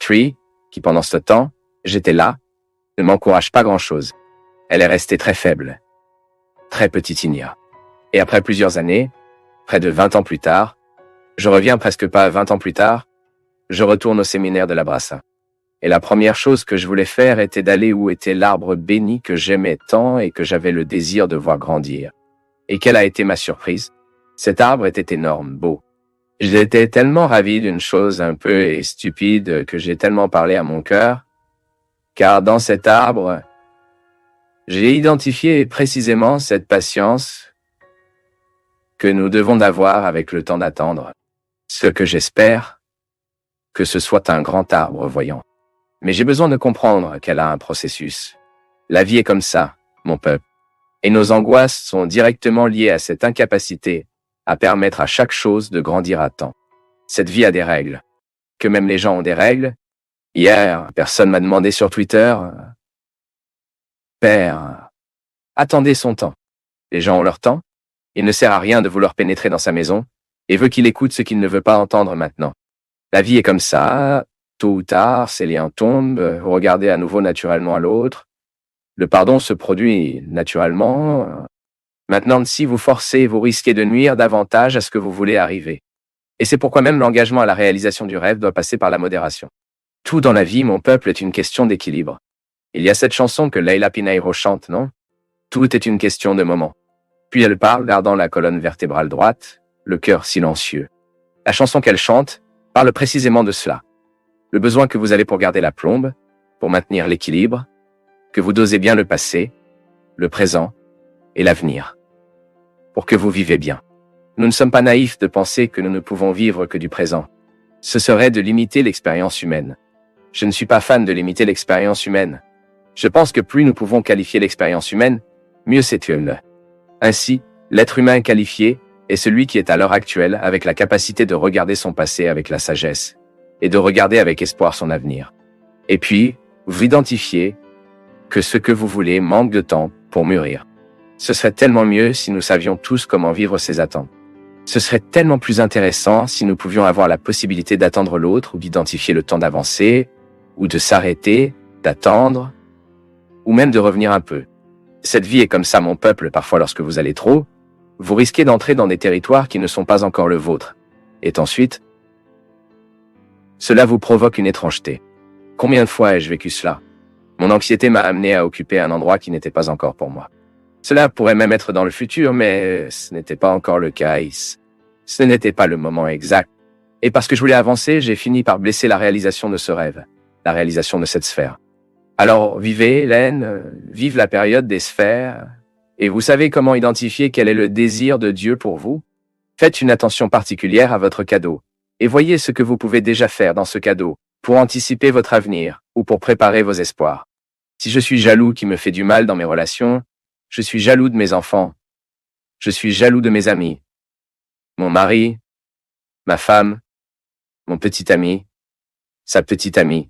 Tree, qui pendant ce temps, j'étais là, ne m'encourage pas grand-chose. Elle est restée très faible, très petite. Et après plusieurs années, près de 20 ans plus tard, je reviens presque pas 20 ans plus tard, je retourne au séminaire de la Brassa. Et la première chose que je voulais faire était d'aller où était l'arbre béni que j'aimais tant et que j'avais le désir de voir grandir. Et quelle a été ma surprise? Cet arbre était énorme, beau. J'étais tellement ravi d'une chose un peu stupide que j'ai tellement parlé à mon cœur, car dans cet arbre, j'ai identifié précisément cette patience que nous devons avoir avec le temps d'attendre. Ce que j'espère, que ce soit un grand arbre voyant. Mais j'ai besoin de comprendre qu'elle a un processus. La vie est comme ça, mon peuple. Et nos angoisses sont directement liées à cette incapacité à permettre à chaque chose de grandir à temps. Cette vie a des règles. Que même les gens ont des règles. Hier, personne m'a demandé sur Twitter, « Père, attendez son temps. » Les gens ont leur temps. Il ne sert à rien de vouloir pénétrer dans sa maison et veut qu'il écoute ce qu'il ne veut pas entendre maintenant. La vie est comme ça. Tôt ou tard, ces liens tombent, vous regardez à nouveau naturellement à l'autre. Le pardon se produit naturellement. Maintenant, si vous forcez, vous risquez de nuire davantage à ce que vous voulez arriver. Et c'est pourquoi même l'engagement à la réalisation du rêve doit passer par la modération. Tout dans la vie, mon peuple, est une question d'équilibre. Il y a cette chanson que Leila Pineiro chante, non? Tout est une question de moment. Puis elle parle, gardant la colonne vertébrale droite, le cœur silencieux. La chanson qu'elle chante parle précisément de cela. Le besoin que vous avez pour garder la plombe, pour maintenir l'équilibre, que vous dosez bien le passé, le présent et l'avenir. Pour que vous vivez bien. Nous ne sommes pas naïfs de penser que nous ne pouvons vivre que du présent. Ce serait de limiter l'expérience humaine. Je ne suis pas fan de limiter l'expérience humaine. Je pense que plus nous pouvons qualifier l'expérience humaine, mieux c'est-il. Ainsi, l'être humain qualifié est celui qui est à l'heure actuelle avec la capacité de regarder son passé avec la sagesse et de regarder avec espoir son avenir. Et puis, vous identifiez que ce que vous voulez manque de temps pour mûrir. Ce serait tellement mieux si nous savions tous comment vivre ces attentes. Ce serait tellement plus intéressant si nous pouvions avoir la possibilité d'attendre l'autre ou d'identifier le temps d'avancer, ou de s'arrêter, d'attendre, ou même de revenir un peu. Cette vie est comme ça, mon peuple, parfois lorsque vous allez trop, vous risquez d'entrer dans des territoires qui ne sont pas encore le vôtre. Et ensuite, cela vous provoque une étrangeté. Combien de fois ai-je vécu cela? Mon anxiété m'a amené à occuper un endroit qui n'était pas encore pour moi. Cela pourrait même être dans le futur, mais ce n'était pas encore le cas. Ce n'était pas le moment exact. Et parce que je voulais avancer, j'ai fini par blesser la réalisation de ce rêve, la réalisation de cette sphère. Alors, vivez, Hélène, vive la période des sphères, et vous savez comment identifier quel est le désir de Dieu pour vous? Faites une attention particulière à votre cadeau, et voyez ce que vous pouvez déjà faire dans ce cadeau, pour anticiper votre avenir, ou pour préparer vos espoirs. Si je suis jaloux qui me fait du mal dans mes relations, je suis jaloux de mes enfants, je suis jaloux de mes amis, mon mari, ma femme, mon petit ami, sa petite amie.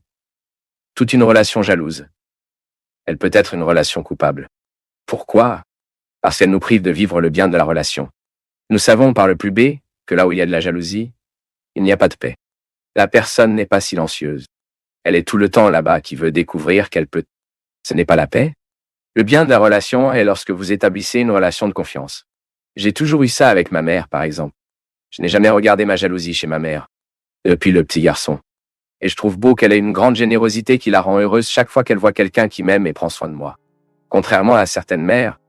Toute une relation jalouse. Elle peut être une relation coupable. Pourquoi? Parce qu'elle nous prive de vivre le bien de la relation. Nous savons par le plus B que là où il y a de la jalousie, il n'y a pas de paix. La personne n'est pas silencieuse. Elle est tout le temps là-bas qui veut découvrir qu'elle peut. Ce n'est pas la paix. Le bien de la relation est lorsque vous établissez une relation de confiance. J'ai toujours eu ça avec ma mère, par exemple. Je n'ai jamais regardé ma jalousie chez ma mère, depuis le petit garçon. Et je trouve beau qu'elle ait une grande générosité qui la rend heureuse chaque fois qu'elle voit quelqu'un qui m'aime et prend soin de moi. Contrairement à certaines mères,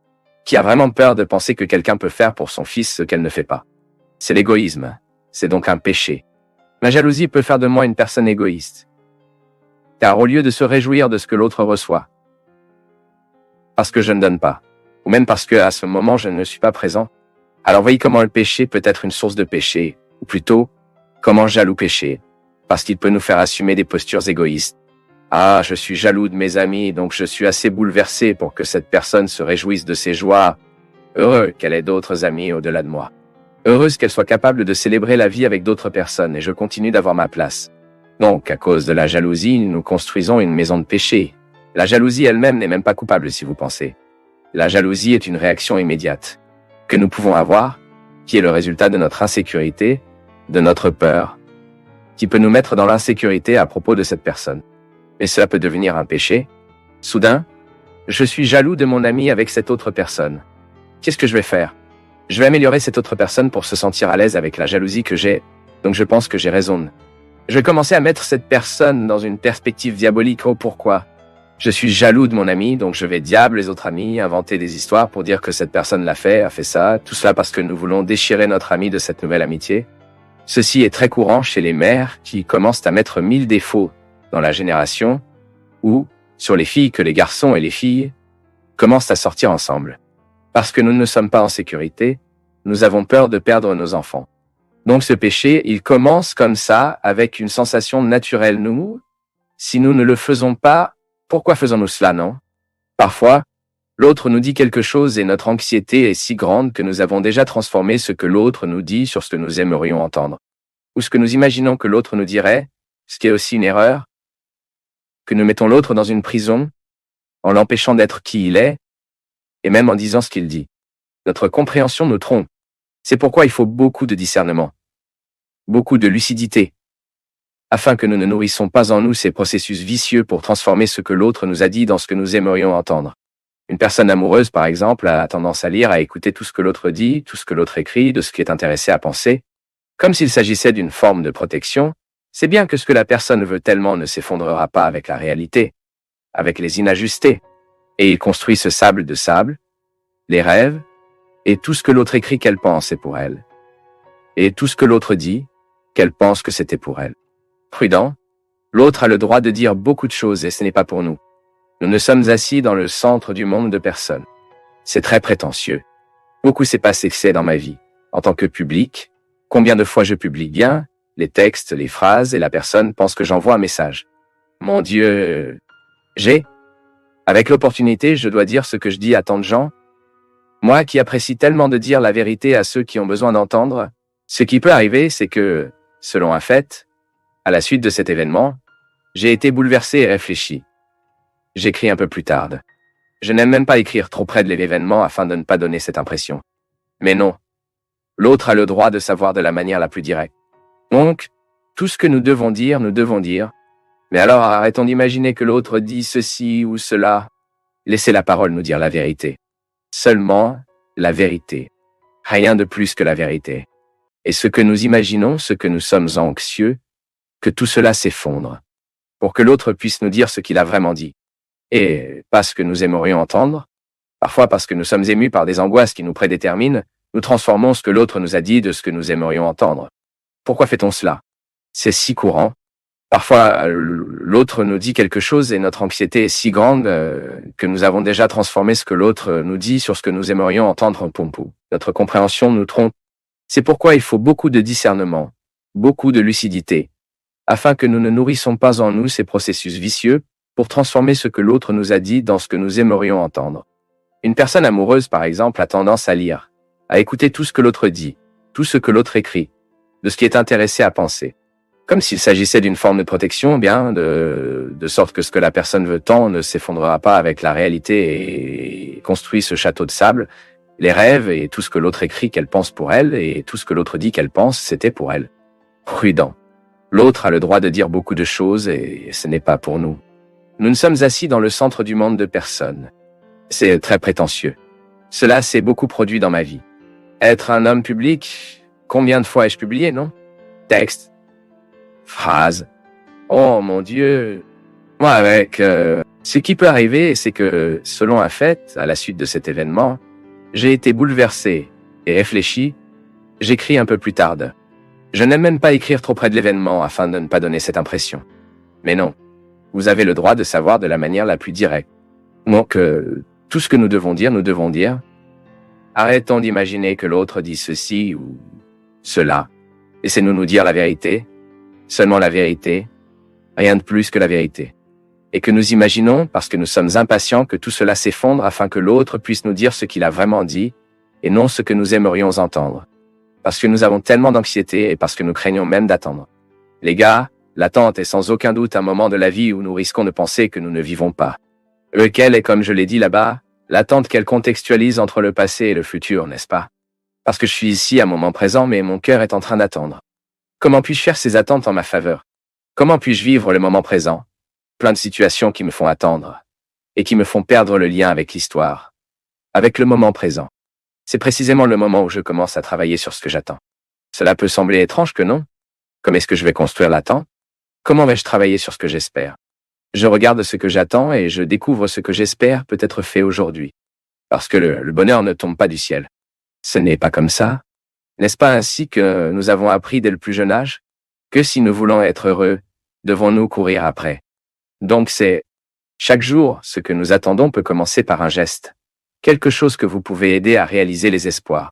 qui a vraiment peur de penser que quelqu'un peut faire pour son fils ce qu'elle ne fait pas. C'est l'égoïsme. C'est donc un péché. Ma jalousie peut faire de moi une personne égoïste. Car au lieu de se réjouir de ce que l'autre reçoit, parce que je ne donne pas, ou même parce que à ce moment je ne suis pas présent, alors voyez comment le péché peut être une source de péché, ou plutôt, comment jaloux pécher, parce qu'il peut nous faire assumer des postures égoïstes. Ah, je suis jaloux de mes amis, donc je suis assez bouleversé pour que cette personne se réjouisse de ses joies. Heureux qu'elle ait d'autres amis au-delà de moi. Heureuse qu'elle soit capable de célébrer la vie avec d'autres personnes et je continue d'avoir ma place. Donc, à cause de la jalousie, nous construisons une maison de péché. La jalousie elle-même n'est même pas coupable si vous pensez. La jalousie est une réaction immédiate que nous pouvons avoir, qui est le résultat de notre insécurité, de notre peur, qui peut nous mettre dans l'insécurité à propos de cette personne. Et cela peut devenir un péché. Soudain, je suis jaloux de mon ami avec cette autre personne. Qu'est-ce que je vais faire? Je vais améliorer cette autre personne pour se sentir à l'aise avec la jalousie que j'ai, donc je pense que j'ai raison. Je vais commencer à mettre cette personne dans une perspective diabolique. Oh, pourquoi? Je suis jaloux de mon ami, donc je vais diable les autres amis, inventer des histoires pour dire que cette personne l'a fait, a fait ça, tout cela parce que nous voulons déchirer notre ami de cette nouvelle amitié. Ceci est très courant chez les mères qui commencent à mettre 1000 défauts dans la génération, ou sur les filles que les garçons et les filles commencent à sortir ensemble. Parce que nous ne sommes pas en sécurité, nous avons peur de perdre nos enfants. Donc ce péché, il commence comme ça, avec une sensation naturelle. Nous, si nous ne le faisons pas, pourquoi faisons-nous cela, non? Parfois, l'autre nous dit quelque chose et notre anxiété est si grande que nous avons déjà transformé ce que l'autre nous dit sur ce que nous aimerions entendre. Ou ce que nous imaginons que l'autre nous dirait, ce qui est aussi une erreur, que nous mettons l'autre dans une prison, en l'empêchant d'être qui il est, et même en disant ce qu'il dit. Notre compréhension nous trompe. C'est pourquoi il faut beaucoup de discernement, beaucoup de lucidité, afin que nous ne nourrissons pas en nous ces processus vicieux pour transformer ce que l'autre nous a dit dans ce que nous aimerions entendre. Une personne amoureuse, par exemple, a tendance à lire, à écouter tout ce que l'autre dit, tout ce que l'autre écrit, de ce qui est intéressé à penser, comme s'il s'agissait d'une forme de protection. C'est bien que ce que la personne veut tellement ne s'effondrera pas avec la réalité, avec les inajustés. Et il construit ce sable de sable, les rêves, et tout ce que l'autre écrit qu'elle pense est pour elle. Et tout ce que l'autre dit, qu'elle pense que c'était pour elle. Prudent, l'autre a le droit de dire beaucoup de choses et ce n'est pas pour nous. Nous ne sommes assis dans le centre du monde de personne. C'est très prétentieux. Beaucoup s'est passé dans ma vie. En tant que public, combien de fois je publie bien, les textes, les phrases, et la personne pense que j'envoie un message. Mon Dieu, avec l'opportunité, je dois dire ce que je dis à tant de gens. Moi qui apprécie tellement de dire la vérité à ceux qui ont besoin d'entendre, ce qui peut arriver, c'est que, selon un fait, à la suite de cet événement, j'ai été bouleversé et réfléchi. J'écris un peu plus tard. Je n'aime même pas écrire trop près de l'événement afin de ne pas donner cette impression. Mais non. L'autre a le droit de savoir de la manière la plus directe. Donc, tout ce que nous devons dire, nous devons dire. Mais alors arrêtons d'imaginer que l'autre dit ceci ou cela. Laissez la parole nous dire la vérité. Seulement la vérité. Rien de plus que la vérité. Et ce que nous imaginons, ce que nous sommes anxieux, que tout cela s'effondre, pour que l'autre puisse nous dire ce qu'il a vraiment dit. Et pas ce que nous aimerions entendre. Parfois parce que nous sommes émus par des angoisses qui nous prédéterminent, nous transformons ce que l'autre nous a dit de ce que nous aimerions entendre. Pourquoi fait-on cela? C'est si courant. Parfois, l'autre nous dit quelque chose et notre anxiété est si grande que nous avons déjà transformé ce que l'autre nous dit sur ce que nous aimerions entendre en pompou. Notre compréhension nous trompe. C'est pourquoi il faut beaucoup de discernement, beaucoup de lucidité, afin que nous ne nourrissons pas en nous ces processus vicieux pour transformer ce que l'autre nous a dit dans ce que nous aimerions entendre. Une personne amoureuse, par exemple, a tendance à lire, à écouter tout ce que l'autre dit, tout ce que l'autre écrit, de ce qui est intéressé à penser. Comme s'il s'agissait d'une forme de protection, bien, de sorte que ce que la personne veut tant ne s'effondrera pas avec la réalité et construit ce château de sable, les rêves et tout ce que l'autre écrit qu'elle pense pour elle et tout ce que l'autre dit qu'elle pense, c'était pour elle. Prudent. L'autre a le droit de dire beaucoup de choses et ce n'est pas pour nous. Nous ne sommes assis dans le centre du monde de personne. C'est très prétentieux. Cela s'est beaucoup produit dans ma vie. Être un homme public, combien de fois ai-je publié, non? Texte, phrase. Oh mon Dieu. Moi avec... Ce qui peut arriver, c'est que, selon un fait, à la suite de cet événement, j'ai été bouleversé et réfléchi. J'écris un peu plus tard. Je n'aime même pas écrire trop près de l'événement afin de ne pas donner cette impression. Mais non. Vous avez le droit de savoir de la manière la plus directe. Donc, tout ce que nous devons dire, nous devons dire. Arrêtons d'imaginer que l'autre dit ceci ou cela. Laissez-nous nous dire la vérité. Seulement la vérité. Rien de plus que la vérité. Et que nous imaginons, parce que nous sommes impatients, que tout cela s'effondre afin que l'autre puisse nous dire ce qu'il a vraiment dit, et non ce que nous aimerions entendre. Parce que nous avons tellement d'anxiété et parce que nous craignons même d'attendre. Les gars, l'attente est sans aucun doute un moment de la vie où nous risquons de penser que nous ne vivons pas. Lequel est, comme je l'ai dit là-bas, l'attente qu'elle contextualise entre le passé et le futur, n'est-ce pas? Parce que je suis ici à un moment présent, mais mon cœur est en train d'attendre. Comment puis-je faire ces attentes en ma faveur? Comment puis-je vivre le moment présent? Plein de situations qui me font attendre et qui me font perdre le lien avec l'histoire, avec le moment présent. C'est précisément le moment où je commence à travailler sur ce que j'attends. Cela peut sembler étrange que non? Comment est-ce que je vais construire l'attente? Comment vais-je travailler sur ce que j'espère? Je regarde ce que j'attends et je découvre ce que j'espère peut être fait aujourd'hui. Parce que le bonheur ne tombe pas du ciel. Ce n'est pas comme ça. N'est-ce pas ainsi que nous avons appris dès le plus jeune âge? Que si nous voulons être heureux, devons-nous courir après? Donc chaque jour, ce que nous attendons peut commencer par un geste. Quelque chose que vous pouvez aider à réaliser les espoirs.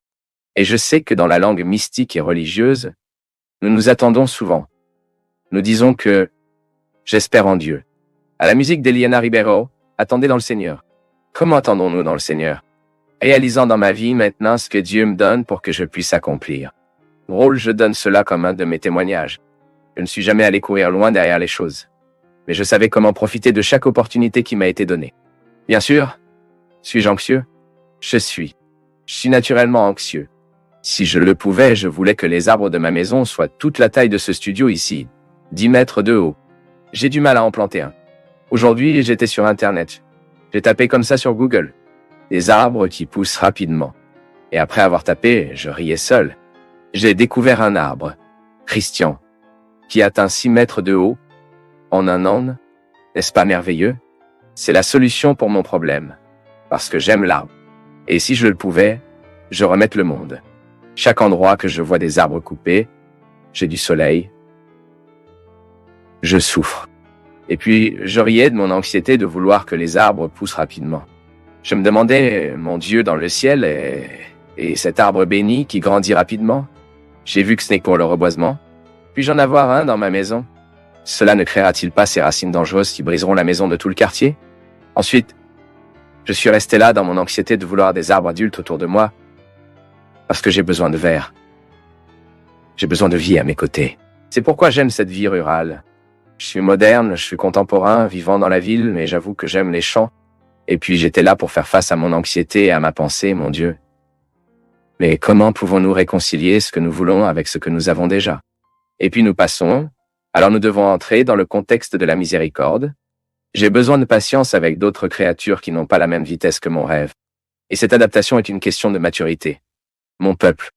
Et je sais que dans la langue mystique et religieuse, nous nous attendons souvent. Nous disons que « j'espère en Dieu ». À la musique d'Eliana Ribeiro, « Attendez dans le Seigneur ». Comment attendons-nous dans le Seigneur? Réalisant dans ma vie maintenant ce que Dieu me donne pour que je puisse accomplir. Drôle, je donne cela comme un de mes témoignages. Je ne suis jamais allé courir loin derrière les choses. Mais je savais comment profiter de chaque opportunité qui m'a été donnée. Bien sûr, suis-je anxieux? Je suis naturellement anxieux. Si je le pouvais, je voulais que les arbres de ma maison soient toute la taille de ce studio ici, 10 mètres de haut. J'ai du mal à en planter un. Aujourd'hui, j'étais sur Internet. J'ai tapé comme ça sur Google. Des arbres qui poussent rapidement. Et après avoir tapé, je riais seul. J'ai découvert un arbre, Christian, qui atteint 6 mètres de haut en un an. N'est-ce pas merveilleux? C'est la solution pour mon problème. Parce que j'aime l'arbre. Et si je le pouvais, je remette le monde. Chaque endroit que je vois des arbres coupés, j'ai du soleil. Je souffre. Et puis, je riais de mon anxiété de vouloir que les arbres poussent rapidement. Je me demandais, mon Dieu dans le ciel, et cet arbre béni qui grandit rapidement? J'ai vu que ce n'est que pour le reboisement. Puis-je en avoir un dans ma maison? Cela ne créera-t-il pas ces racines dangereuses qui briseront la maison de tout le quartier? Ensuite, je suis resté là dans mon anxiété de vouloir des arbres adultes autour de moi, parce que j'ai besoin de verre. J'ai besoin de vie à mes côtés. C'est pourquoi j'aime cette vie rurale. Je suis moderne, je suis contemporain, vivant dans la ville, mais j'avoue que j'aime les champs. Et puis j'étais là pour faire face à mon anxiété et à ma pensée, mon Dieu. Mais comment pouvons-nous réconcilier ce que nous voulons avec ce que nous avons déjà? Et puis nous passons, alors nous devons entrer dans le contexte de la miséricorde. J'ai besoin de patience avec d'autres créatures qui n'ont pas la même vitesse que mon rêve. Et cette adaptation est une question de maturité. Mon peuple,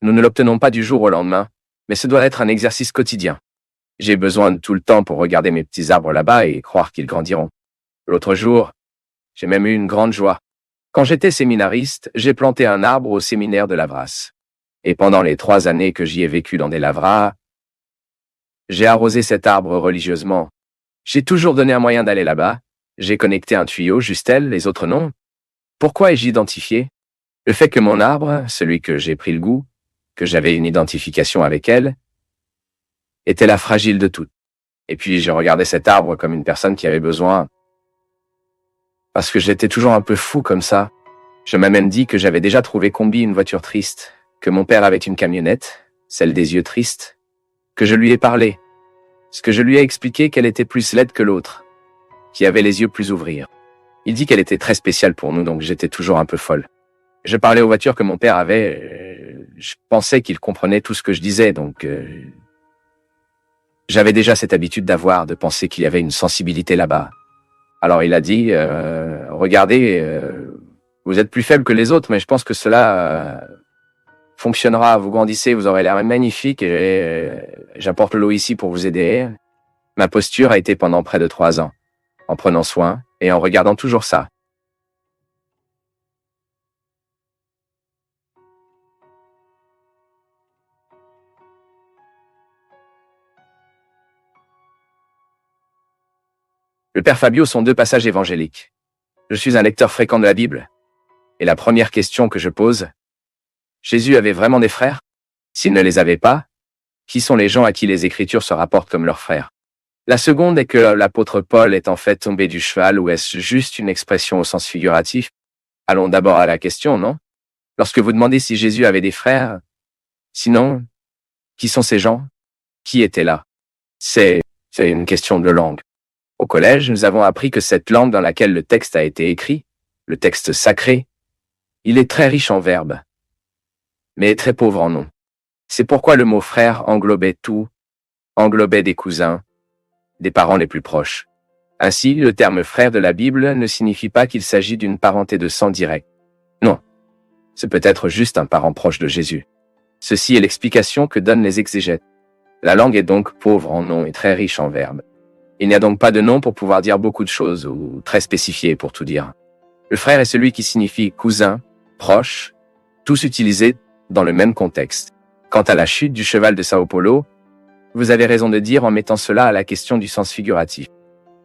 nous ne l'obtenons pas du jour au lendemain, mais ce doit être un exercice quotidien. J'ai besoin de tout le temps pour regarder mes petits arbres là-bas et croire qu'ils grandiront. L'autre jour, j'ai même eu une grande joie. Quand j'étais séminariste, j'ai planté un arbre au séminaire de Lavras. Et pendant les 3 années que j'y ai vécu dans des lavras, j'ai arrosé cet arbre religieusement. J'ai toujours donné un moyen d'aller là-bas. J'ai connecté un tuyau, juste elle, les autres non. Pourquoi ai-je identifié? Le fait que mon arbre, celui que j'ai pris le goût, que j'avais une identification avec elle, était la fragile de toutes. Et puis je regardais cet arbre comme une personne qui avait besoin. Parce que j'étais toujours un peu fou comme ça. Je m'ai même dit que j'avais déjà trouvé Combi une voiture triste, que mon père avait une camionnette, celle des yeux tristes, que je lui ai parlé, ce que je lui ai expliqué qu'elle était plus laide que l'autre, qui avait les yeux plus ouverts. Il dit qu'elle était très spéciale pour nous, donc j'étais toujours un peu folle. Je parlais aux voitures que mon père avait, je pensais qu'il comprenait tout ce que je disais, donc j'avais déjà cette habitude de penser qu'il y avait une sensibilité là-bas. Alors il a dit, regardez, vous êtes plus faible que les autres, mais je pense que cela fonctionnera. Vous grandissez, vous aurez l'air magnifique et j'apporte l'eau ici pour vous aider. Ma posture a été pendant près de 3 ans, en prenant soin et en regardant toujours ça. Le père Fabio sont 2 passages évangéliques. Je suis un lecteur fréquent de la Bible. Et la première question que je pose, Jésus avait vraiment des frères? S'il ne les avait pas, qui sont les gens à qui les Écritures se rapportent comme leurs frères? La seconde est que l'apôtre Paul est en fait tombé du cheval ou est-ce juste une expression au sens figuratif? Allons d'abord à la question, non? Lorsque vous demandez si Jésus avait des frères, sinon, qui sont ces gens? Qui étaient là? C'est une question de langue. Au collège, nous avons appris que cette langue dans laquelle le texte a été écrit, le texte sacré, il est très riche en verbes, mais très pauvre en noms. C'est pourquoi le mot frère englobait tout, englobait des cousins, des parents les plus proches. Ainsi, le terme frère de la Bible ne signifie pas qu'il s'agit d'une parenté de sang direct. Non. C'est peut-être juste un parent proche de Jésus. Ceci est l'explication que donnent les exégètes. La langue est donc pauvre en noms et très riche en verbes. Il n'y a donc pas de nom pour pouvoir dire beaucoup de choses ou très spécifié pour tout dire. Le frère est celui qui signifie cousin, proche, tous utilisés dans le même contexte. Quant à la chute du cheval de Sao Paulo, vous avez raison de dire en mettant cela à la question du sens figuratif.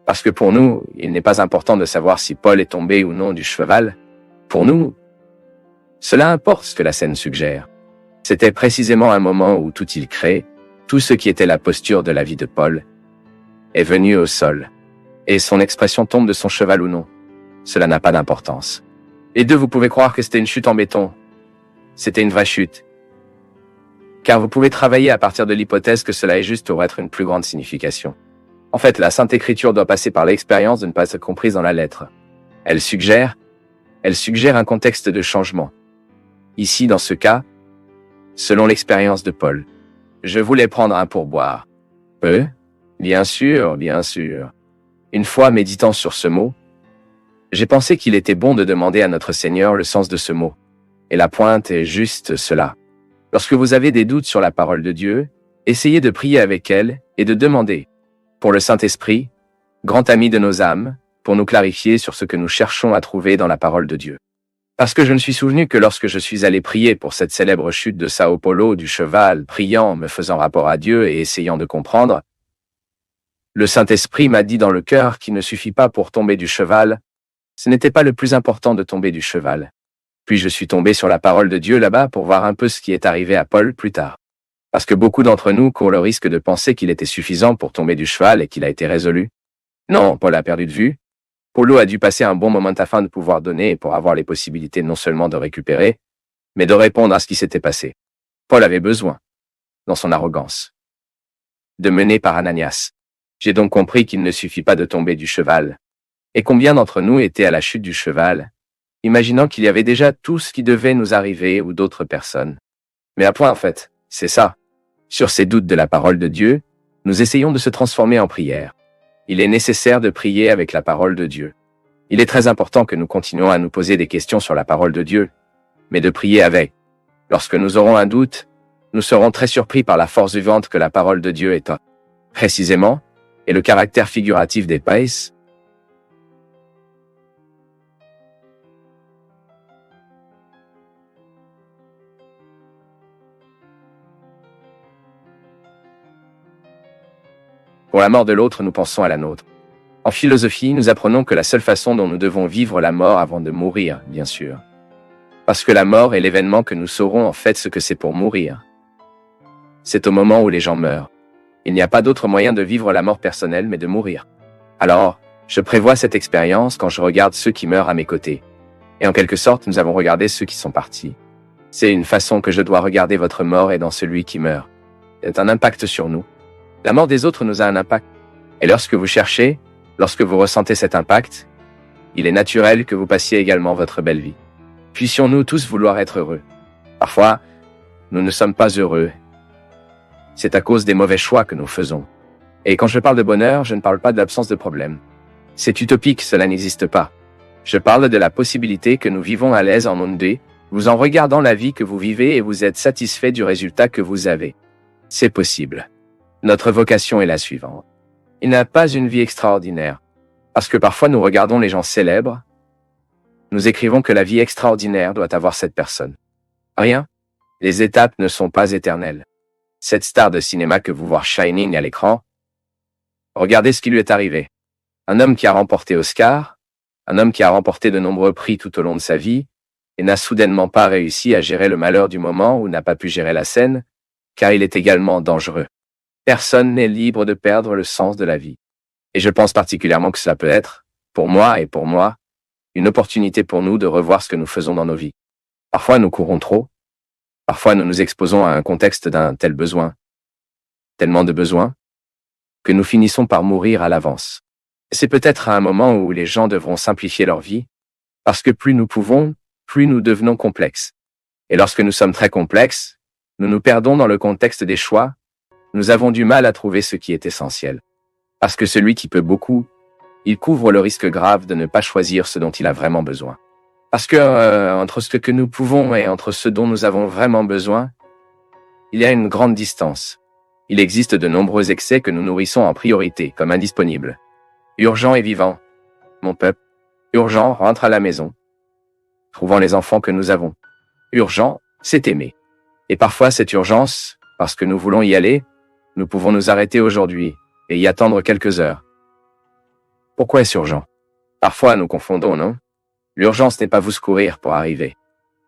Parce que pour nous, il n'est pas important de savoir si Paul est tombé ou non du cheval. Pour nous, cela importe ce que la scène suggère. C'était précisément un moment où tout il crée, tout ce qui était la posture de la vie de Paul, est venu au sol. Et son expression tombe de son cheval ou non, cela n'a pas d'importance. Les deux, vous pouvez croire que c'était une chute en béton. C'était une vraie chute. Car vous pouvez travailler à partir de l'hypothèse que cela est juste pour être une plus grande signification. En fait, la Sainte Écriture doit passer par l'expérience de ne pas être comprise dans la lettre. Elle suggère un contexte de changement. Ici, dans ce cas, selon l'expérience de Paul, je voulais prendre un pourboire. Bien sûr, bien sûr. Une fois méditant sur ce mot, j'ai pensé qu'il était bon de demander à notre Seigneur le sens de ce mot. Et la pointe est juste cela. Lorsque vous avez des doutes sur la parole de Dieu, essayez de prier avec elle et de demander, pour le Saint-Esprit, grand ami de nos âmes, pour nous clarifier sur ce que nous cherchons à trouver dans la parole de Dieu. Parce que je me suis souvenu que lorsque je suis allé prier pour cette célèbre chute de Sao Paulo du cheval, priant, me faisant rapport à Dieu et essayant de comprendre, le Saint-Esprit m'a dit dans le cœur qu'il ne suffit pas pour tomber du cheval, ce n'était pas le plus important de tomber du cheval. Puis je suis tombé sur la parole de Dieu là-bas pour voir un peu ce qui est arrivé à Paul plus tard. Parce que beaucoup d'entre nous courent le risque de penser qu'il était suffisant pour tomber du cheval et qu'il a été résolu. Non, Paul a perdu de vue. Paulo a dû passer un bon moment afin de pouvoir donner et pour avoir les possibilités non seulement de récupérer, mais de répondre à ce qui s'était passé. Paul avait besoin, dans son arrogance, de mener par Ananias. J'ai donc compris qu'il ne suffit pas de tomber du cheval. Et combien d'entre nous étaient à la chute du cheval, imaginant qu'il y avait déjà tout ce qui devait nous arriver ou d'autres personnes. Mais à point en fait, c'est ça. Sur ces doutes de la parole de Dieu, nous essayons de se transformer en prière. Il est nécessaire de prier avec la parole de Dieu. Il est très important que nous continuions à nous poser des questions sur la parole de Dieu, mais de prier avec. Lorsque nous aurons un doute, nous serons très surpris par la force vivante que la parole de Dieu est. Précisément, et le caractère figuratif des pais. Pour la mort de l'autre, nous pensons à la nôtre. En philosophie, nous apprenons que la seule façon dont nous devons vivre la mort avant de mourir, bien sûr. Parce que la mort est l'événement que nous saurons en fait ce que c'est pour mourir. C'est au moment où les gens meurent. Il n'y a pas d'autre moyen de vivre la mort personnelle mais de mourir. Alors, je prévois cette expérience quand je regarde ceux qui meurent à mes côtés. Et en quelque sorte, nous avons regardé ceux qui sont partis. C'est une façon que je dois regarder votre mort et dans celui qui meurt. C'est un impact sur nous. La mort des autres nous a un impact. Et lorsque vous cherchez, lorsque vous ressentez cet impact, il est naturel que vous passiez également votre belle vie. Puissions-nous tous vouloir être heureux. Parfois, nous ne sommes pas heureux. C'est à cause des mauvais choix que nous faisons. Et quand je parle de bonheur, je ne parle pas de l'absence de problème. C'est utopique, cela n'existe pas. Je parle de la possibilité que nous vivons à l'aise en monde 2, vous en regardant la vie que vous vivez et vous êtes satisfait du résultat que vous avez. C'est possible. Notre vocation est la suivante. Il n'a pas une vie extraordinaire. Parce que parfois nous regardons les gens célèbres, nous écrivons que la vie extraordinaire doit avoir cette personne. Rien. Les étapes ne sont pas éternelles. Cette star de cinéma que vous voyez shining à l'écran, regardez ce qui lui est arrivé. Un homme qui a remporté Oscar, un homme qui a remporté de nombreux prix tout au long de sa vie, et n'a soudainement pas réussi à gérer le malheur du moment ou n'a pas pu gérer la scène, car il est également dangereux. Personne n'est libre de perdre le sens de la vie. Et je pense particulièrement que cela peut être, pour moi, une opportunité pour nous de revoir ce que nous faisons dans nos vies. Parfois nous courons trop, parfois nous nous exposons à un contexte d'un tel besoin, tellement de besoins, que nous finissons par mourir à l'avance. C'est peut-être à un moment où les gens devront simplifier leur vie, parce que plus nous pouvons, plus nous devenons complexes. Et lorsque nous sommes très complexes, Nous nous perdons dans le contexte des choix. Nous avons du mal à trouver ce qui est essentiel. Parce que celui qui peut beaucoup, il couvre le risque grave de ne pas choisir ce dont il a vraiment besoin. Parce que entre ce que nous pouvons et entre ce dont nous avons vraiment besoin, il y a une grande distance. Il existe de nombreux excès que nous nourrissons en priorité, comme indisponibles. Urgent et vivant. Mon peuple. Urgent, rentre à la maison. Trouvant les enfants que nous avons. Urgent, c'est aimer. Et parfois cette urgence, parce que nous voulons y aller, nous pouvons nous arrêter aujourd'hui et y attendre quelques heures. Pourquoi est-ce urgent? Parfois nous confondons, non? L'urgence n'est pas vous secourir pour arriver.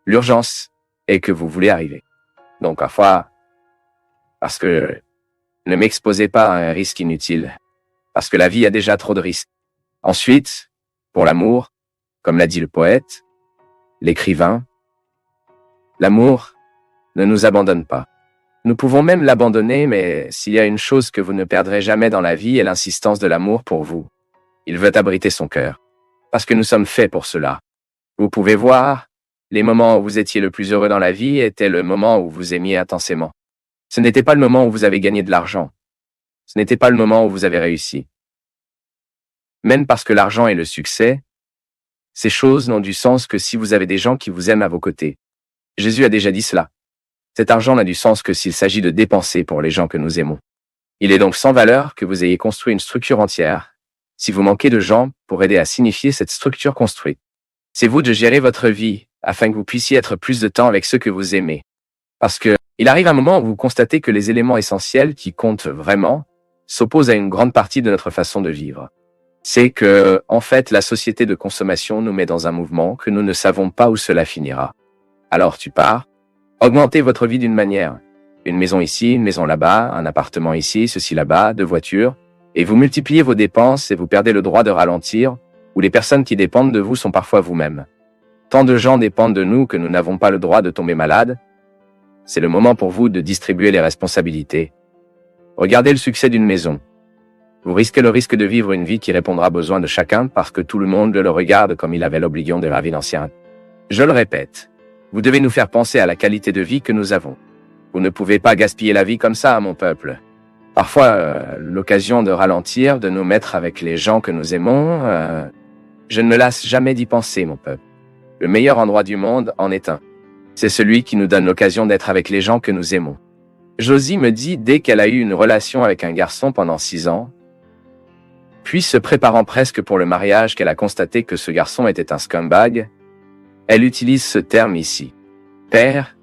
L'urgence est que vous voulez arriver. Donc parfois, parce que ne m'exposez pas à un risque inutile, parce que la vie a déjà trop de risques. Ensuite, pour l'amour, comme l'a dit le poète, l'écrivain, l'amour ne nous abandonne pas. Nous pouvons même l'abandonner, mais s'il y a une chose que vous ne perdrez jamais dans la vie est l'insistance de l'amour pour vous. Il veut abriter son cœur. Parce que nous sommes faits pour cela. Vous pouvez voir, les moments où vous étiez le plus heureux dans la vie étaient le moment où vous aimiez intensément. Ce n'était pas le moment où vous avez gagné de l'argent. Ce n'était pas le moment où vous avez réussi. Même parce que l'argent et le succès, ces choses n'ont du sens que si vous avez des gens qui vous aiment à vos côtés. Jésus a déjà dit cela. Cet argent n'a du sens que s'il s'agit de dépenser pour les gens que nous aimons. Il est donc sans valeur que vous ayez construit une structure entière, si vous manquez de gens pour aider à signifier cette structure construite. C'est vous de gérer votre vie, afin que vous puissiez être plus de temps avec ceux que vous aimez. Parce que, il arrive un moment où vous constatez que les éléments essentiels qui comptent vraiment s'opposent à une grande partie de notre façon de vivre. C'est que, en fait, la société de consommation nous met dans un mouvement que nous ne savons pas où cela finira. Alors tu pars, augmentez votre vie d'une manière. Une maison ici, une maison là-bas, un appartement ici, ceci là-bas, 2 voitures, et vous multipliez vos dépenses et vous perdez le droit de ralentir, où les personnes qui dépendent de vous sont parfois vous-même. Tant de gens dépendent de nous que nous n'avons pas le droit de tomber malade. C'est le moment pour vous de distribuer les responsabilités. Regardez le succès d'une maison. Vous risquez le risque de vivre une vie qui répondra aux besoins de chacun parce que tout le monde le regarde comme il avait l'obligation de la vie ancienne. Je le répète, vous devez nous faire penser à la qualité de vie que nous avons. Vous ne pouvez pas gaspiller la vie comme ça, mon peuple. Parfois, l'occasion de ralentir, de nous mettre avec les gens que nous aimons, je ne me lasse jamais d'y penser, mon peuple. Le meilleur endroit du monde en est un. C'est celui qui nous donne l'occasion d'être avec les gens que nous aimons. Josie me dit dès qu'elle a eu une relation avec un garçon pendant 6 ans, puis se préparant presque pour le mariage qu'elle a constaté que ce garçon était un scumbag, elle utilise ce terme ici. Père,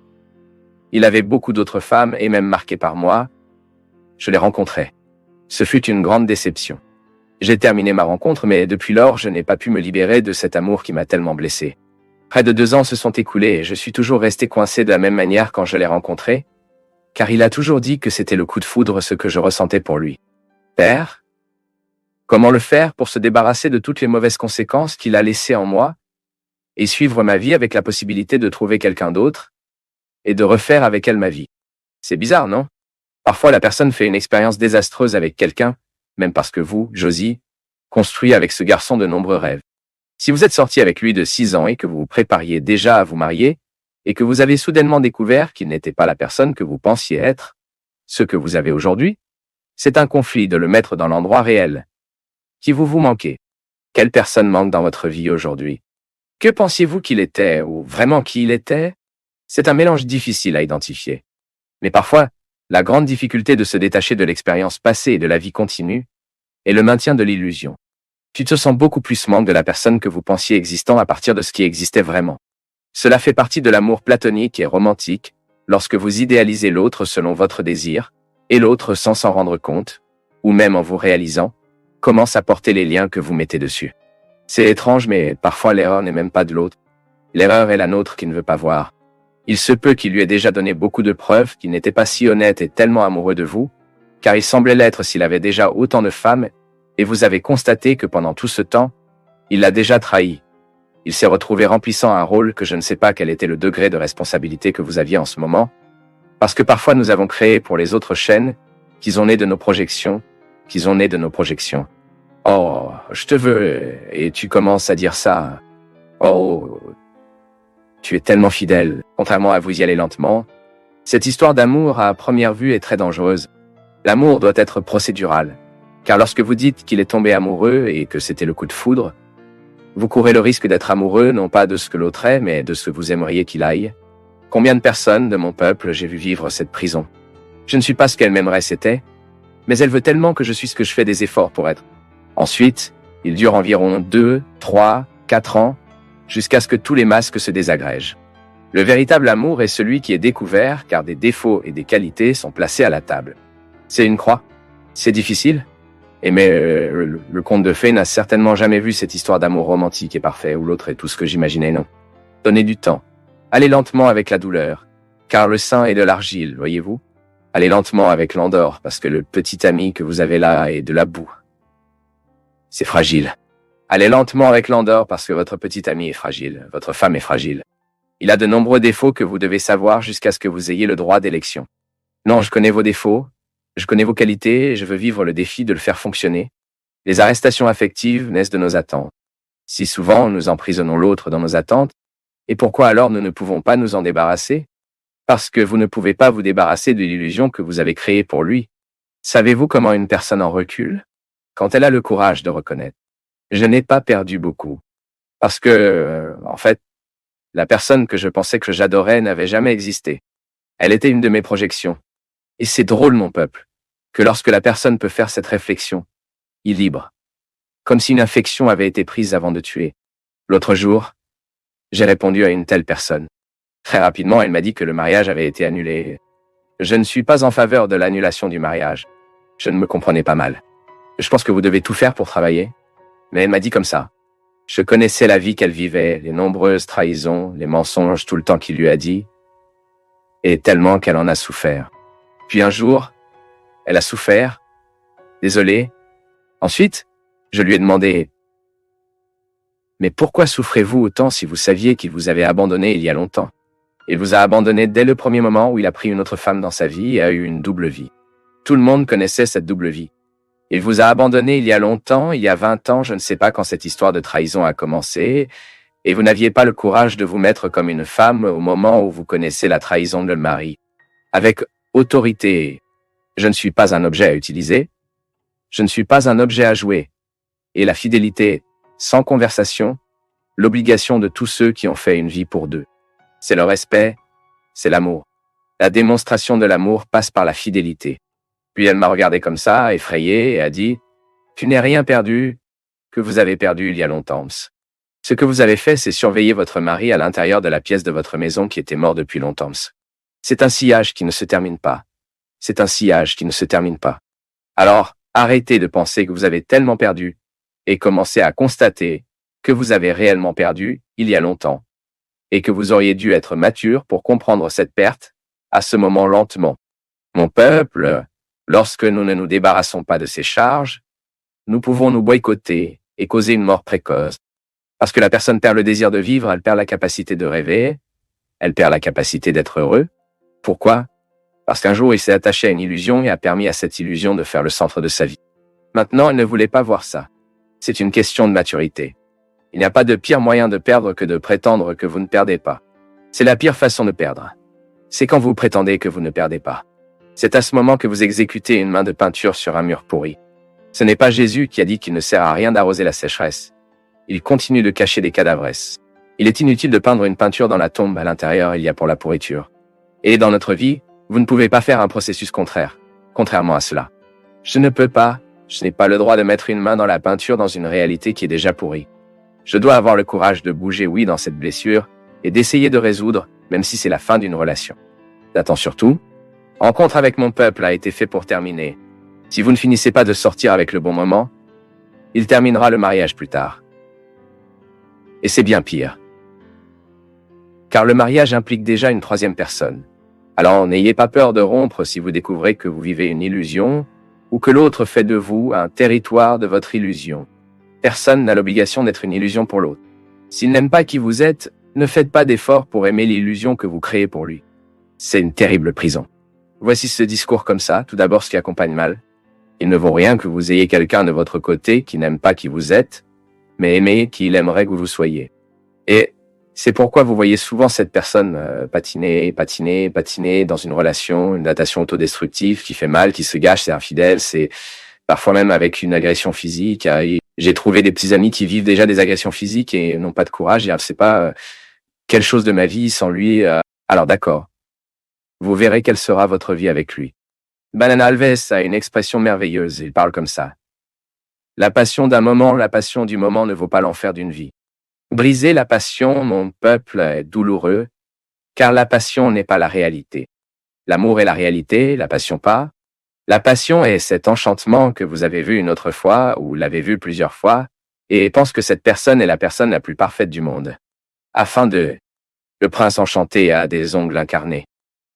il avait beaucoup d'autres femmes et même marqué par moi, je les rencontrais. Ce fut une grande déception. J'ai terminé ma rencontre, mais depuis lors, je n'ai pas pu me libérer de cet amour qui m'a tellement blessé. Près de 2 ans se sont écoulés et je suis toujours resté coincé de la même manière quand je l'ai rencontré, car il a toujours dit que c'était le coup de foudre ce que je ressentais pour lui. Père, comment le faire pour se débarrasser de toutes les mauvaises conséquences qu'il a laissées en moi et suivre ma vie avec la possibilité de trouver quelqu'un d'autre et de refaire avec elle ma vie? C'est bizarre, non? Parfois, la personne fait une expérience désastreuse avec quelqu'un, même parce que vous, Josie, construit avec ce garçon de nombreux rêves. Si vous êtes sorti avec lui de 6 ans et que vous vous prépariez déjà à vous marier, et que vous avez soudainement découvert qu'il n'était pas la personne que vous pensiez être, ce que vous avez aujourd'hui, c'est un conflit de le mettre dans l'endroit réel. Qui vous manquez? Quelle personne manque dans votre vie aujourd'hui? Que pensiez-vous qu'il était, ou vraiment qui il était? C'est un mélange difficile à identifier. Mais parfois, la grande difficulté de se détacher de l'expérience passée et de la vie continue est le maintien de l'illusion. Tu te sens beaucoup plus manque de la personne que vous pensiez existant à partir de ce qui existait vraiment. Cela fait partie de l'amour platonique et romantique, lorsque vous idéalisez l'autre selon votre désir, et l'autre sans s'en rendre compte, ou même en vous réalisant, commence à porter les liens que vous mettez dessus. C'est étrange, mais parfois l'erreur n'est même pas de l'autre. L'erreur est la nôtre qui ne veut pas voir. Il se peut qu'il lui ait déjà donné beaucoup de preuves qu'il n'était pas si honnête et tellement amoureux de vous, car il semblait l'être s'il avait déjà autant de femmes, et vous avez constaté que pendant tout ce temps, il l'a déjà trahi. Il s'est retrouvé remplissant un rôle que je ne sais pas quel était le degré de responsabilité que vous aviez en ce moment, parce que parfois nous avons créé pour les autres chaînes, qu'ils ont né de nos projections, Oh, je te veux, et tu commences à dire ça. Oh, tu es tellement fidèle, contrairement à vous y aller lentement. Cette histoire d'amour à première vue est très dangereuse. L'amour doit être procédural, car lorsque vous dites qu'il est tombé amoureux et que c'était le coup de foudre, vous courez le risque d'être amoureux non pas de ce que l'autre est, mais de ce que vous aimeriez qu'il aille. Combien de personnes de mon peuple j'ai vu vivre cette prison? Je ne suis pas ce qu'elle m'aimerait c'était, mais elle veut tellement que je suis ce que je fais des efforts pour être. Ensuite, il dure environ 2, 3, 4 ans, jusqu'à ce que tous les masques se désagrègent. Le véritable amour est celui qui est découvert car des défauts et des qualités sont placés à la table. C'est une croix. C'est difficile. Mais le conte de fées n'a certainement jamais vu cette histoire d'amour romantique et parfait où l'autre est tout ce que j'imaginais, non. Donnez du temps. Allez lentement avec la douleur, car le sein est de l'argile, voyez-vous. Allez lentement avec l'endor, parce que le petit ami que vous avez là est de la boue. C'est fragile. Allez lentement avec l'endor, parce que votre petit ami est fragile, votre femme est fragile. Il a de nombreux défauts que vous devez savoir jusqu'à ce que vous ayez le droit d'élection. Non, je connais vos défauts, je connais vos qualités et je veux vivre le défi de le faire fonctionner. Les arrestations affectives naissent de nos attentes. Si souvent nous emprisonnons l'autre dans nos attentes, et pourquoi alors nous ne pouvons pas nous en débarrasser? Parce que vous ne pouvez pas vous débarrasser de l'illusion que vous avez créée pour lui. Savez-vous comment une personne en recule? Quand elle a le courage de reconnaître. Je n'ai pas perdu beaucoup. Parce que, en fait, la personne que je pensais que j'adorais n'avait jamais existé. Elle était une de mes projections. Et c'est drôle, mon peuple, que lorsque la personne peut faire cette réflexion, il est libre. Comme si une infection avait été prise avant de tuer. L'autre jour, j'ai répondu à une telle personne. Très rapidement, elle m'a dit que le mariage avait été annulé. Je ne suis pas en faveur de l'annulation du mariage. Je ne me comprenais pas mal. Je pense que vous devez tout faire pour travailler. Mais elle m'a dit comme ça. Je connaissais la vie qu'elle vivait, les nombreuses trahisons, les mensonges tout le temps qu'il lui a dit, et tellement qu'elle en a souffert. Puis un jour, elle a souffert, désolé. Ensuite, je lui ai demandé « Mais pourquoi souffrez-vous autant si vous saviez qu'il vous avait abandonné il y a longtemps ?» Il vous a abandonné dès le premier moment où il a pris une autre femme dans sa vie et a eu une double vie. Tout le monde connaissait cette double vie. Il vous a abandonné il y a longtemps, il y a 20 ans, je ne sais pas quand cette histoire de trahison a commencé, et vous n'aviez pas le courage de vous mettre comme une femme au moment où vous connaissez la trahison de le mari. Avec autorité, je ne suis pas un objet à utiliser, je ne suis pas un objet à jouer. Et la fidélité, sans conversation, l'obligation de tous ceux qui ont fait une vie pour deux. C'est le respect, c'est l'amour. La démonstration de l'amour passe par la fidélité. Puis elle m'a regardé comme ça, effrayée, et a dit « Tu n'es rien perdu, que vous avez perdu il y a longtemps. Ce que vous avez fait, c'est surveiller votre mari à l'intérieur de la pièce de votre maison qui était mort depuis longtemps. C'est un sillage qui ne se termine pas. C'est un sillage qui ne se termine pas. Alors, arrêtez de penser que vous avez tellement perdu et commencez à constater que vous avez réellement perdu il y a longtemps et que vous auriez dû être mature pour comprendre cette perte à ce moment lentement. Mon peuple, lorsque nous ne nous débarrassons pas de ces charges, nous pouvons nous boycotter et causer une mort précoce. Parce que la personne perd le désir de vivre, elle perd la capacité de rêver, elle perd la capacité d'être heureux. Pourquoi? Parce qu'un jour il s'est attaché à une illusion et a permis à cette illusion de faire le centre de sa vie. Maintenant, elle ne voulait pas voir ça. C'est une question de maturité. Il n'y a pas de pire moyen de perdre que de prétendre que vous ne perdez pas. C'est la pire façon de perdre. C'est quand vous prétendez que vous ne perdez pas. C'est à ce moment que vous exécutez une main de peinture sur un mur pourri. Ce n'est pas Jésus qui a dit qu'il ne sert à rien d'arroser la sécheresse. Il continue de cacher des cadavres. Il est inutile de peindre une peinture dans la tombe, à l'intérieur il y a pour la pourriture. Et dans notre vie, vous ne pouvez pas faire un processus contraire, contrairement à cela. Je ne peux pas, je n'ai pas le droit de mettre une main dans la peinture dans une réalité qui est déjà pourrie. Je dois avoir le courage de bouger oui dans cette blessure et d'essayer de résoudre, même si c'est la fin d'une relation. D'attends surtout, rencontre avec mon peuple a été fait pour terminer. Si vous ne finissez pas de sortir avec le bon moment, il terminera le mariage plus tard. Et c'est bien pire. Car le mariage implique déjà une troisième personne. Alors n'ayez pas peur de rompre si vous découvrez que vous vivez une illusion ou que l'autre fait de vous un territoire de votre illusion. Personne n'a l'obligation d'être une illusion pour l'autre. S'il n'aime pas qui vous êtes, ne faites pas d'efforts pour aimer l'illusion que vous créez pour lui. C'est une terrible prison. Voici ce discours comme ça, tout d'abord ce qui accompagne mal. Il ne vaut rien que vous ayez quelqu'un de votre côté qui n'aime pas qui vous êtes, mais aimer qui il aimerait que vous soyez. Et C'est pourquoi vous voyez souvent cette personne patiner dans une relation, une natation autodestructive qui fait mal, qui se gâche, c'est infidèle, c'est parfois même avec une agression physique. Et j'ai trouvé des petits amis qui vivent déjà des agressions physiques et n'ont pas de courage. Et c'est pas quelle chose de ma vie sans lui. Alors d'accord, vous verrez quelle sera votre vie avec lui. Banana Alves a une expression merveilleuse, il parle comme ça. La passion d'un moment, la passion du moment ne vaut pas l'enfer d'une vie. Briser la passion, mon peuple, est douloureux, car la passion n'est pas la réalité. L'amour est la réalité, la passion pas. La passion est cet enchantement que vous avez vu une autre fois, ou l'avez vu plusieurs fois, et pense que cette personne est la personne la plus parfaite du monde. Le prince enchanté a des ongles incarnés.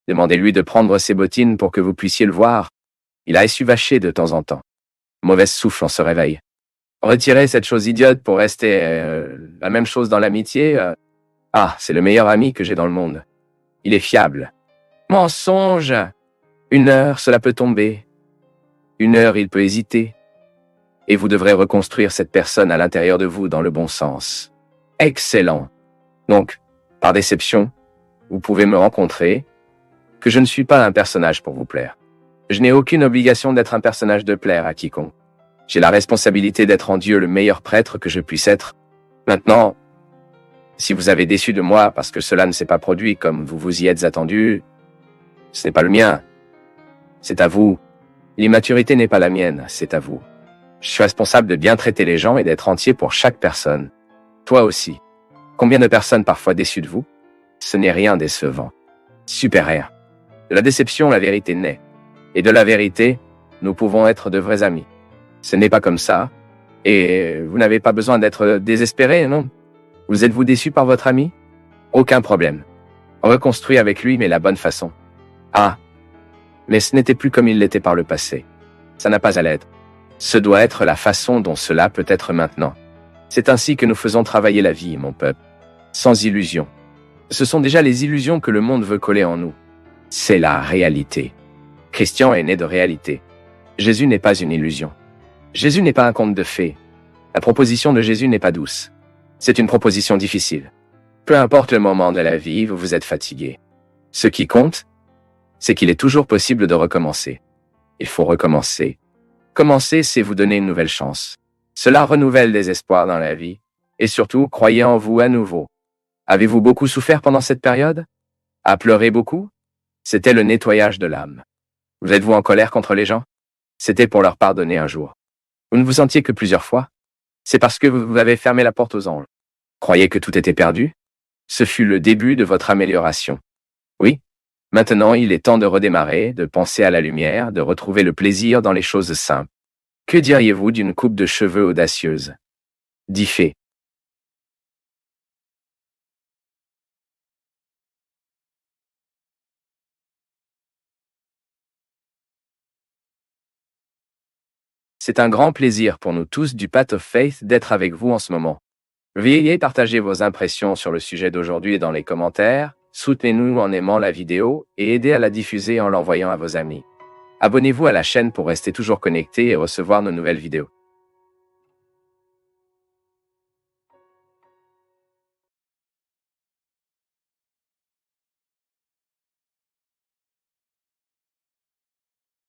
Demandez-lui de prendre ses bottines pour que vous puissiez le voir. Il a essuvaché de temps en temps. Mauvaise souffle, on se réveille. Retirez cette chose idiote pour rester la même chose dans l'amitié. C'est le meilleur ami que j'ai dans le monde. Il est fiable. Mensonge! 1 heure, cela peut tomber. 1 heure, il peut hésiter. Et vous devrez reconstruire cette personne à l'intérieur de vous dans le bon sens. Excellent. Donc, par déception, vous pouvez me rencontrer, que je ne suis pas un personnage pour vous plaire. Je n'ai aucune obligation d'être un personnage de plaire à quiconque. J'ai la responsabilité d'être en Dieu le meilleur prêtre que je puisse être. Maintenant, si vous avez déçu de moi parce que cela ne s'est pas produit comme vous vous y êtes attendu, ce n'est pas le mien. C'est à vous. L'immaturité n'est pas la mienne, c'est à vous. Je suis responsable de bien traiter les gens et d'être entier pour chaque personne. Toi aussi. Combien de personnes parfois déçues de vous? Ce n'est rien décevant. Supérieur. De la déception, la vérité naît. Et de la vérité, nous pouvons être de vrais amis. Ce n'est pas comme ça. Et vous n'avez pas besoin d'être désespéré, non? Vous êtes-vous déçu par votre ami? Aucun problème. Reconstruis avec lui, mais la bonne façon. Mais ce n'était plus comme il l'était par le passé. Ça n'a pas à l'être. Ce doit être la façon dont cela peut être maintenant. C'est ainsi que nous faisons travailler la vie, mon peuple. Sans illusion. Ce sont déjà les illusions que le monde veut coller en nous. C'est la réalité. Christian est né de réalité. Jésus n'est pas une illusion. Jésus n'est pas un conte de fées. La proposition de Jésus n'est pas douce. C'est une proposition difficile. Peu importe le moment de la vie, vous vous êtes fatigué. Ce qui compte, c'est qu'il est toujours possible de recommencer. Il faut recommencer. Commencer, c'est vous donner une nouvelle chance. Cela renouvelle des espoirs dans la vie. Et surtout, croyez en vous à nouveau. Avez-vous beaucoup souffert pendant cette période? À pleurer beaucoup? C'était le nettoyage de l'âme. Vous êtes-vous en colère contre les gens? C'était pour leur pardonner un jour. Vous ne vous sentiez que plusieurs fois? C'est parce que vous avez fermé la porte aux anges. Croyez que tout était perdu? Ce fut le début de votre amélioration. Oui. Maintenant, il est temps de redémarrer, de penser à la lumière, de retrouver le plaisir dans les choses simples. Que diriez-vous d'une coupe de cheveux audacieuse? Dit fait. C'est un grand plaisir pour nous tous du Path of Faith d'être avec vous en ce moment. Veuillez partager vos impressions sur le sujet d'aujourd'hui dans les commentaires, soutenez-nous en aimant la vidéo et aidez à la diffuser en l'envoyant à vos amis. Abonnez-vous à la chaîne pour rester toujours connecté et recevoir nos nouvelles vidéos.